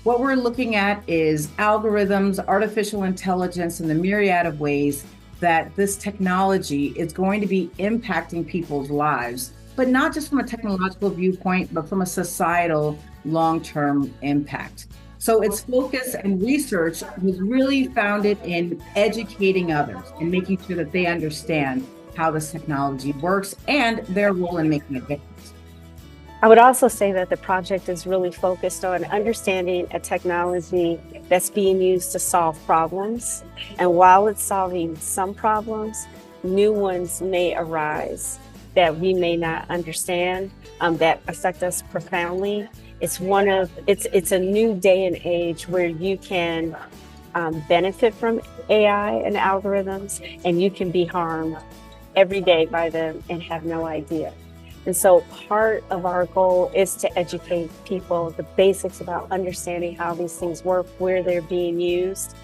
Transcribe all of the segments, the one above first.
What we're looking at is algorithms, artificial intelligence, and the myriad of ways that this technology is going to be impacting people's lives, but not just from a technological viewpoint, but from a societal long-term impact. So its focus and research was really founded in educating others and making sure that they understand how this technology works and their role in making a difference. I would also say that the project is really focused on understanding a technology that's being used to solve problems. And while it's solving some problems, new ones may arise that we may not understand, that affect us profoundly. It's a new day and age where you can benefit from AI and algorithms, and you can be harmed every day by them and have no idea. And so part of our goal is to educate people the basics about understanding how these things work, where they're being used.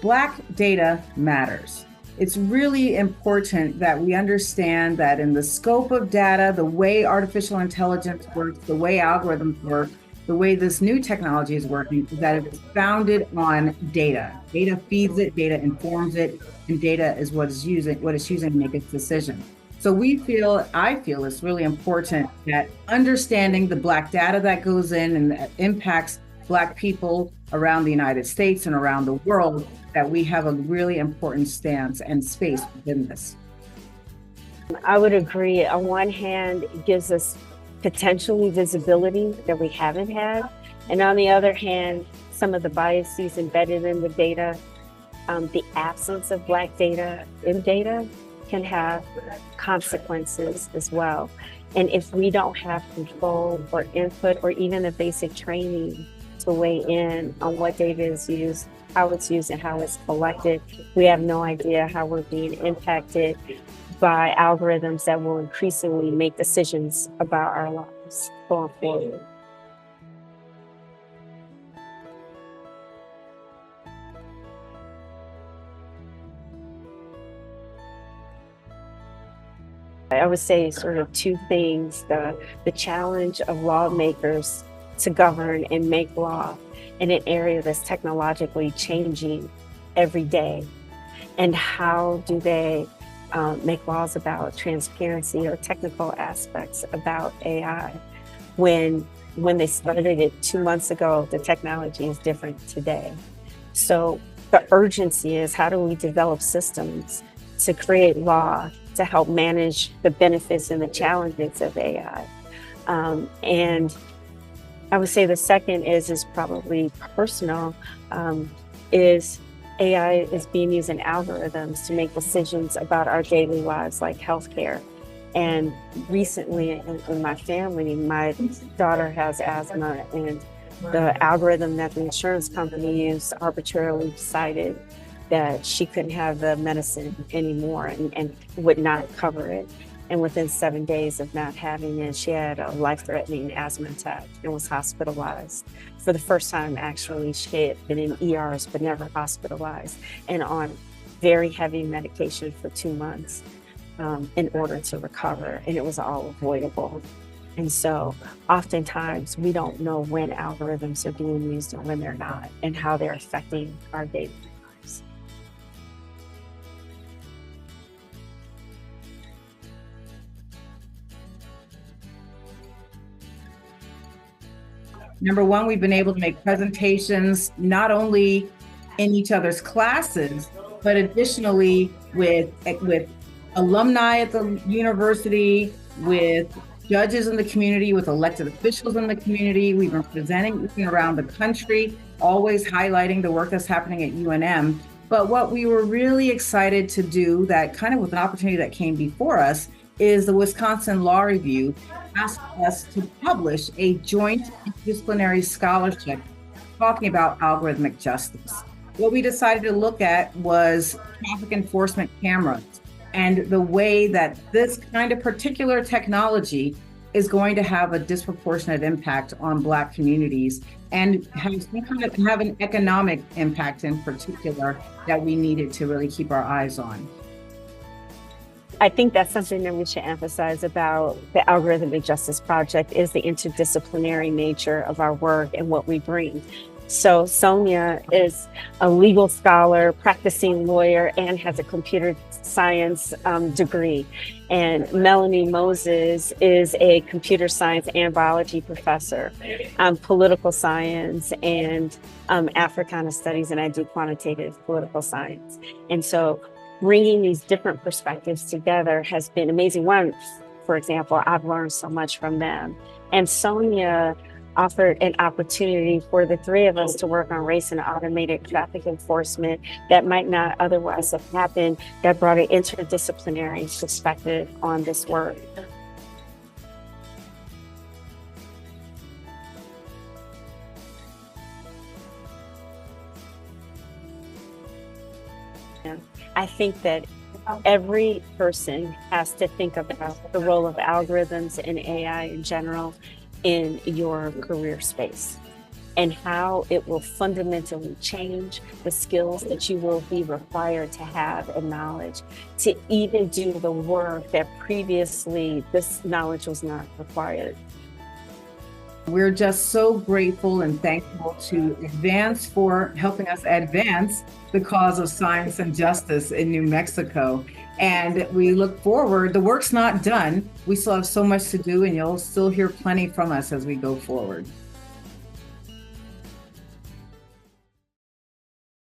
Black data matters. It's really important that we understand that in the scope of data, the way artificial intelligence works, the way algorithms work, the way this new technology is working, is that it's founded on data. Data feeds it, data informs it, and data is what it's using to make its decision. So I feel it's really important that understanding the Black data that goes in and that impacts Black people around the United States and around the world, that we have a really important stance and space within this. I would agree. On one hand, it gives us potentially visibility that we haven't had. And on the other hand, some of the biases embedded in the data, the absence of Black data in data can have consequences as well. And if we don't have control or input or even the basic training to weigh in on what data is used, how it's used, and how it's collected, we have no idea how we're being impacted by algorithms that will increasingly make decisions about our lives going forward. I would say sort of two things: the challenge of lawmakers to govern and make law in an area that's technologically changing every day, and how do they make laws about transparency or technical aspects about AI. When they started it 2 months ago, the technology is different today. So the urgency is, how do we develop systems to create law to help manage the benefits and the challenges of AI? And I would say the second is probably personal, is AI is being used in algorithms to make decisions about our daily lives, like healthcare. And recently in my family, my daughter has asthma, and the algorithm that the insurance company used arbitrarily decided that she couldn't have the medicine anymore and would not cover it. And within 7 days of not having it, she had a life-threatening asthma attack and was hospitalized. For the first time, actually, she had been in ERs but never hospitalized, and on very heavy medication for 2 months in order to recover, and it was all avoidable. And so oftentimes we don't know when algorithms are being used and when they're not, and how they're affecting our daily lives. Number one, we've been able to make presentations not only in each other's classes, but additionally with alumni at the university, with judges in the community, with elected officials in the community. We've been presenting around the country, always highlighting the work that's happening at UNM. But what we were really excited to do, that kind of with an opportunity that came before us, is the Wisconsin Law Review asked us to publish a joint disciplinary scholarship talking about algorithmic justice. What we decided to look at was traffic enforcement cameras and the way that this kind of particular technology is going to have a disproportionate impact on Black communities and have an economic impact in particular that we needed to really keep our eyes on. I think that's something that we should emphasize about the Algorithmic Justice Project is the interdisciplinary nature of our work and what we bring. So Sonia is a legal scholar, practicing lawyer, and has a computer science degree. And Melanie Moses is a computer science and biology professor, political science and Africana Studies, and I do quantitative political science. And so bringing these different perspectives together has been amazing. One, for example, I've learned so much from them. And Sonia offered an opportunity for the three of us to work on race and automated traffic enforcement that might not otherwise have happened, that brought an interdisciplinary perspective on this work. I think that every person has to think about the role of algorithms and AI in general in your career space and how it will fundamentally change the skills that you will be required to have and knowledge to even do the work that previously this knowledge was not required. We're just so grateful and thankful to Advance for helping us advance the cause of science and justice in New Mexico. And we look forward. The work's not done. We still have so much to do, and you'll still hear plenty from us as we go forward.